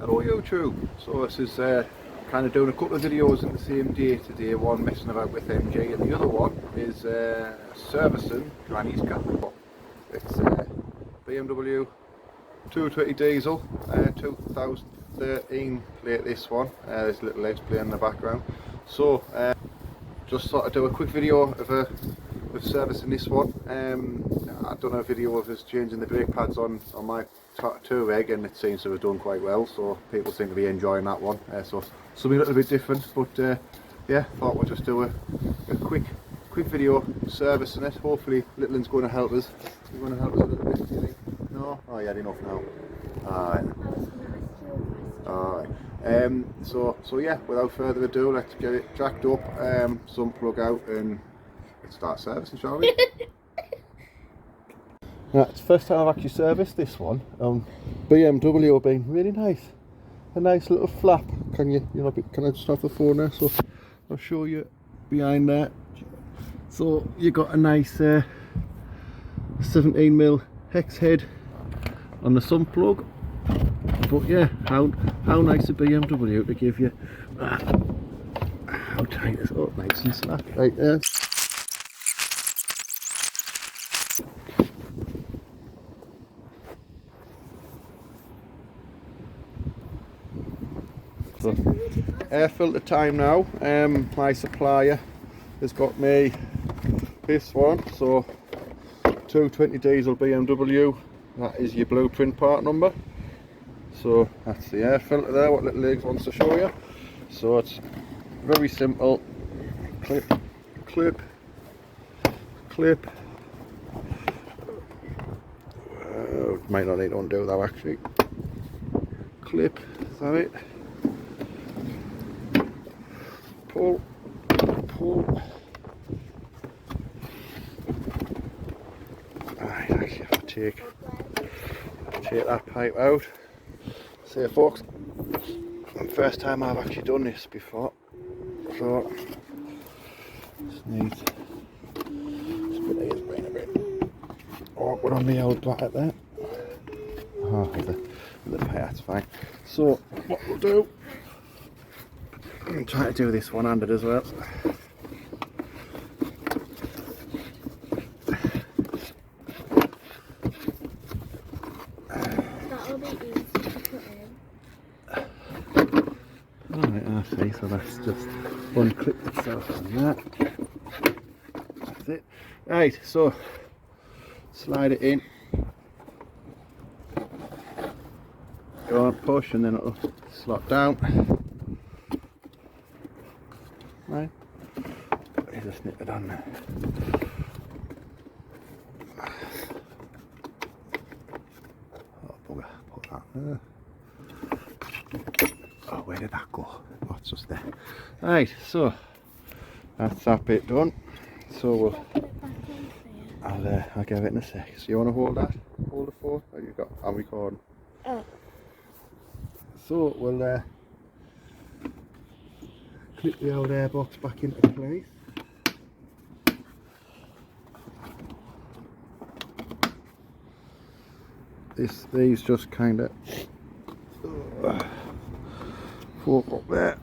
Hello YouTube. So this is kind of doing a couple of videos in the same day today. One messing about with MG and the other one is servicing Granny's car. It's BMW 220 diesel, 2013 plate this one. There's little legs playing in the background. So just thought I'd do a quick video of servicing this one. I've done a video of us changing the brake pads on my Touareg, and it seems to have done quite well, so people seem to be enjoying that one. So something a little bit different, but yeah, thought we'd just do a quick video servicing it. Hopefully Little's going to help us. You're going to help us a little bit, do you think? No? Oh, you had enough now. Alright. So yeah, without further ado, let's get it jacked up, some plug out, and let's start servicing, shall we? Right, it's the first time I've actually serviced this one. BMW being really nice. A nice little flap. Can I just have the phone there? So I'll show you behind there. So you got a nice 17mm hex head on the sump plug. But yeah, how nice a BMW to give you. I'll tighten this up nice and slack right there. So, air filter time now. My supplier has got me this one, so 220 diesel BMW, that is your blueprint part number. So that's the air filter there, what Little Legs wants to show you. So it's very simple. Clip. Might not need to undo that actually. Clip, is that it? Pull. Right, actually have to take that pipe out. See folks, first time I've actually done this before, so just need split his brain a bit awkward on the old bracket there. Oh, the pipe, that's fine. So what we'll do, I'm trying to do this one-handed as well. That'll be easy to put in. Alright, I see, so that's just unclip itself on that. That's it. Right, so slide it in. Go on, push, and then it'll slot down. Right, you just nip it on there. Oh bugger, put that there. Oh, where did that go? Oh, it's just there. Right, so that's that bit done. So I'll give it in a sec. So you want to hold that? Hold the phone? Oh, you got? I'm recording. Oh. So we'll clip the old airbox back into place. These just kind of fork up there.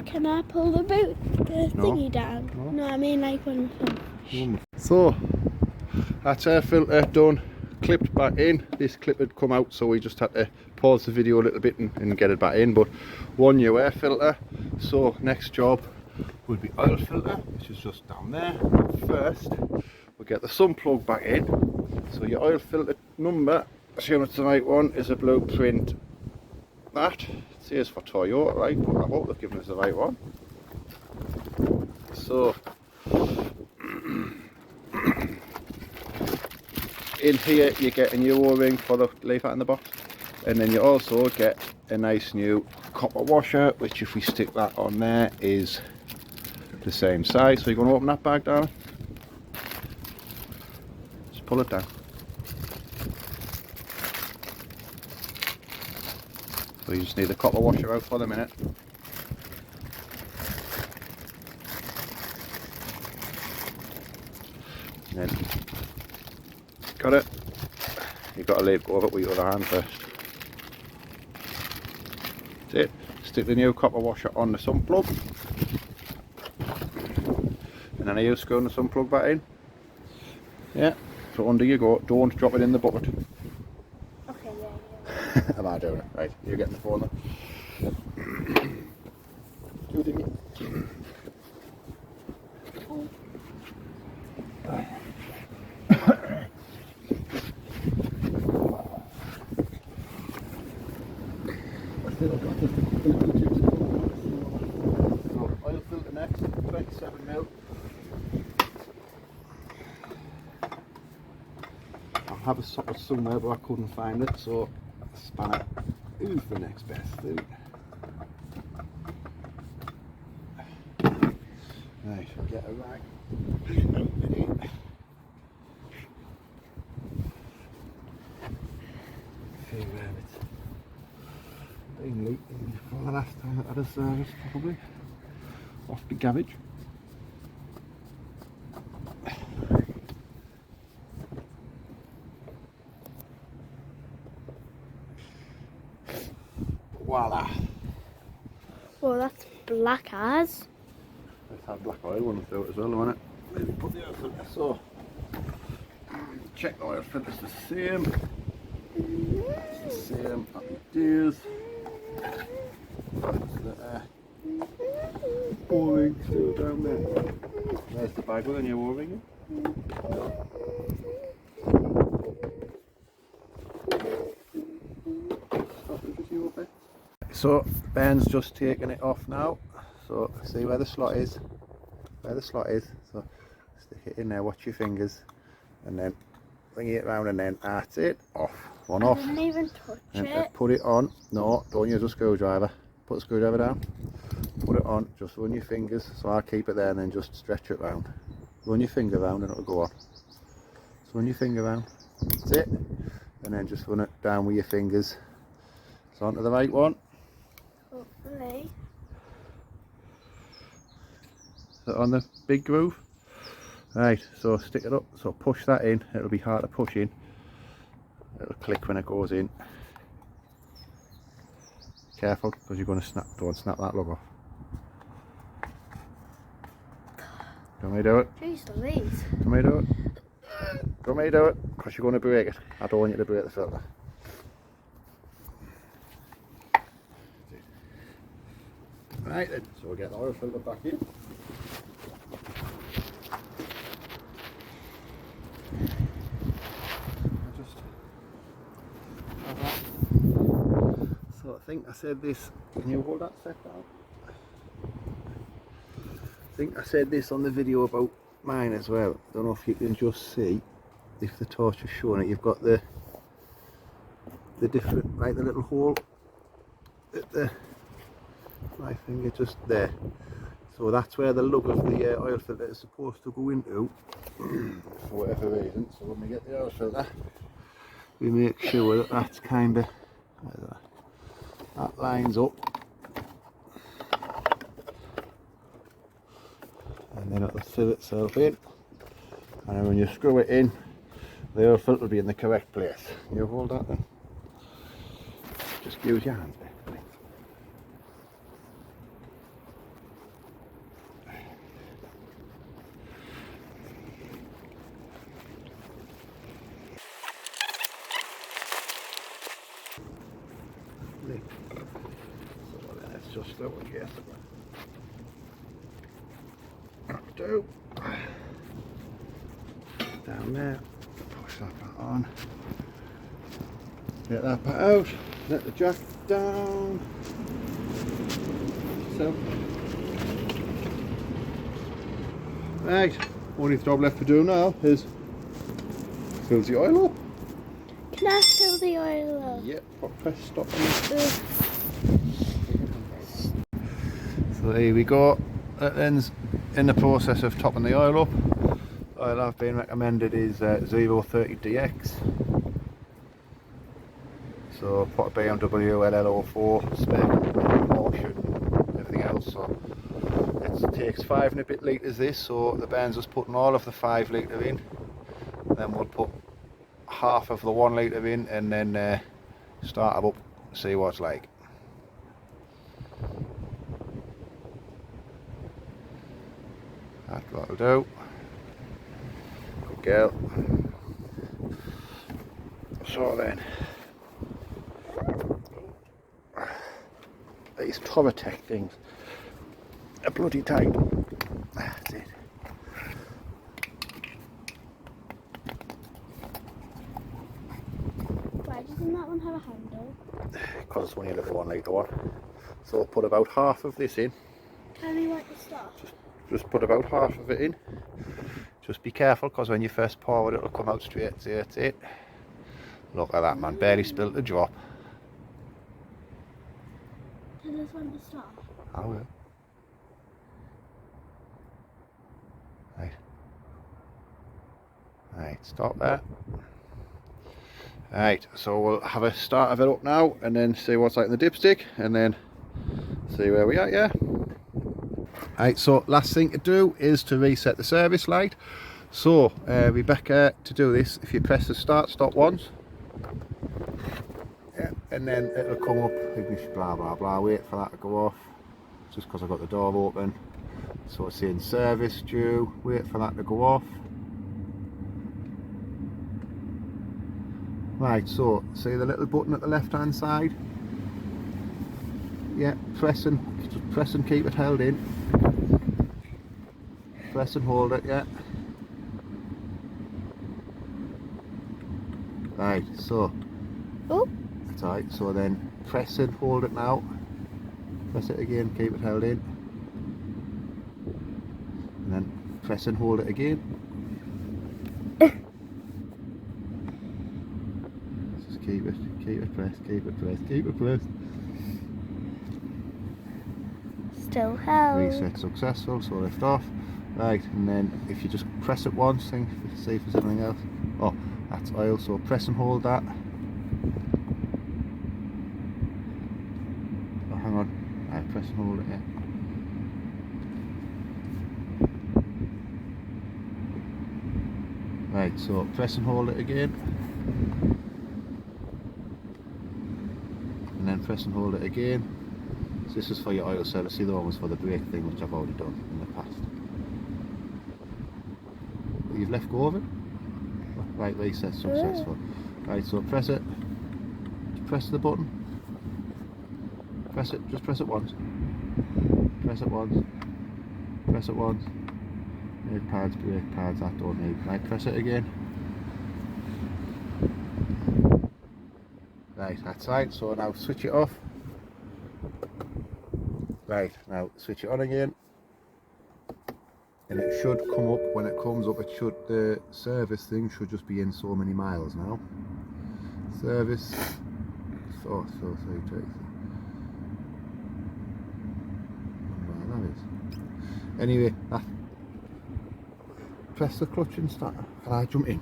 Can I pull the thingy down? No, I mean like when So that's air filter done, clipped back in. This clip had come out, so we just had to pause the video a little bit and get it back in. But one new air filter. So next job will be oil filter, which is just down there. First we'll get the sump plug back in. So your oil filter number, assuming it's the right one, is a blueprint. That it says for Toyota, right? But I hope they've given us the right one. So in here you get a new O-ring for the leaf out in the box, and then you also get a nice new copper washer, which if we stick that on there is the same size. So you're going to open that bag down, just pull it down. So you just need the copper washer out for the minute. And then Got it? You've got to let go of it with your other hand first. That's it. Stick the new copper washer on the sump plug. And then you screw the sump plug back in. Yeah, so under you go. Don't drop it in the bucket. Okay, yeah. Am I doing it? Right, you're getting the phone then. You did it. Oil filter next, 27mm. I have a socket somewhere but I couldn't find it, so I span it. Who's the next best thing? Right, get it right. See where it's been leaking before the last time I had a service, probably. Off the garage. Voila! Well, that's black as. Let's have black oil running through it as well, won't it? Maybe put the oil filter. So, check the oil filter's the same. It's the same as it is. That's the O-ring still down there. There's the bag with the new O-ring. So Ben's just taking it off now. So see where the slot is. Where the slot is. So stick it in there. Watch your fingers, and then bring it round, and then that's it. Off. One off. I didn't even touch And it. put it on. No, don't use a screwdriver. Put the screwdriver down. Put it on. Just run your fingers. So I'll keep it there, and then just stretch it round. Run your finger round, and it'll go on. So run your finger round. That's it. And then just run it down with your fingers. It's onto the right one. Hopefully. So on the big groove. Right, so stick it up. So push that in. It'll be hard to push in. It'll click when it goes in. Careful, because you're going to snap. Don't snap that lug off. Do you want me to do it? Jeez Louise. Do you want me to do it? Do you want me to do it? Because you're going to break it. I don't want you to break the filter. Right then, so we'll get the oil filter back in. So I think I said this, can you hold that set down? I think I said this on the video about mine as well. I don't know if you can just see, if the torch is showing it, you've got the different, like the little hole at the, my finger just there. So that's where the lug of the oil filter is supposed to go into, for whatever reason. So when we get the oil filter, we make sure that that's kind of, that lines up, and then it'll fill itself in, and then when you screw it in, the oil filter will be in the correct place. You hold that then. Just use your hands there. So let's just go and get it. That'll do. Down there. Push that part on. Get that part out. Let the jack down. So. Right. Only job left to do now is fill the oil up. Can I fill the oil up? Yep, press stop. So here we go. That then's in the process of topping the oil up. Oil I've been recommended is 030DX. So put a BMW LL04 spec, Porsche, everything else. So it takes 5 and a bit litres this. So the Ben's just putting all of the 5 litre in. Then we'll put half of the 1 litre in and then start them up, see what it's like. That'll do. Good girl. So then, these Toratech things are bloody tight. That's it. Why doesn't that one have a handle? Because it's only a little 1 litre one. So put about half of this in. Tell me what to stop. Just put about half of it in. Just be careful, because when you first pour it, it'll come out straight. See, that's it. Look at that, man. Barely spilled a drop. Tell us when to stop. I will. Right. Right, stop there. Right, so we'll have a start of it up now and then see what's like in the dipstick and then see where we are, yeah? Right, so last thing to do is to reset the service light. So, Rebecca, to do this, if you press the start stop once, yeah, and then it'll come up, blah blah blah, wait for that to go off, just because I've got the door open. So it's in service due, wait for that to go off. Right, so see the little button at the left hand side? Yeah, press and keep it held in. Press and hold it, yeah. Right, so Oh, that's right, so then press and hold it now. Press it again, keep it held in. And then press and hold it again. Just keep it pressed, keep it pressed, keep it pressed. still held. Reset successful, so lift off. Right, and then if you just press it once, see if there's anything else. Oh, that's oil, so press and hold that. Oh, hang on. Right, press and hold it, yeah. Right, so press and hold it again. And then press and hold it again. So this is for your oil service. See, the one was for the brake thing, which I've already done in the past. You've let go of it? Right, reset successful. Right, so press it. Press the button. Press it, just press it once. Press it once. Press it once. Brake pads, that don't need. Right, press it again. Right, that's right, so now switch it off. Right, now switch it on again. And it should come up, when it comes up, the service thing should just be in so many miles now. Service, so, that is. Anyway, press the clutch and start. Can I jump in?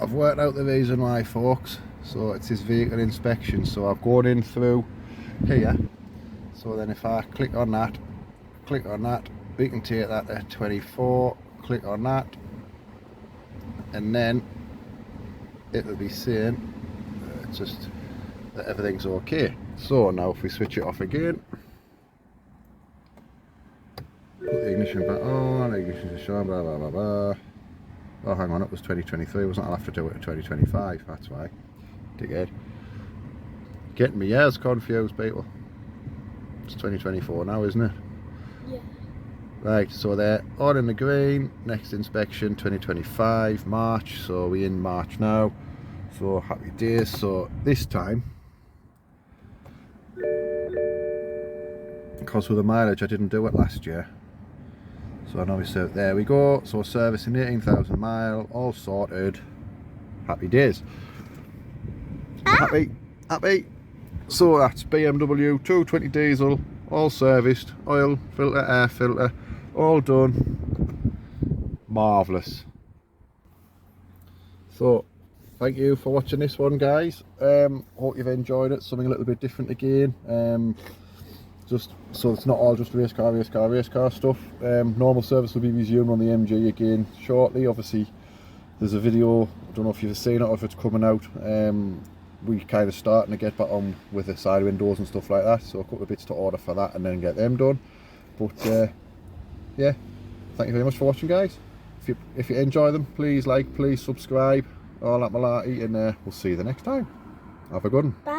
I've worked out the reason why, folks. So it's this vehicle inspection, so I've gone in through here. So then if I click on that, we can take that to 24, click on that, and then it will be saying just that everything's okay. So now if we switch it off again, put the ignition back on, ignition is on, blah blah blah blah. Oh, hang on, it was 2023, wasn't I? I'll have to do it in 2025, that's why. Dickhead. Getting me years confused, people. It's 2024 now, isn't it? Yeah. Right, so they're all in the green. Next inspection 2025 March, so we're in March now, so happy days. So this time, because with the mileage I didn't do it last year, so now we said there we go. So servicing 18,000 mile, all sorted, happy days. Happy. So that's BMW 220 diesel, all serviced, oil filter, air filter, all done. Marvellous. So thank you for watching this one, guys. Hope you've enjoyed it. Something a little bit different again. Just so it's not all just race car stuff. Normal service will be resumed on the MG again shortly. Obviously there's a video, I don't know if you've seen it or if it's coming out. We kind of starting to get back on with the side windows and stuff like that, so a couple of bits to order for that and then get them done. But yeah, thank you very much for watching, guys. If you enjoy them, please like, please subscribe, all that malarkey, and we'll see you the next time. Have a good one. Bye.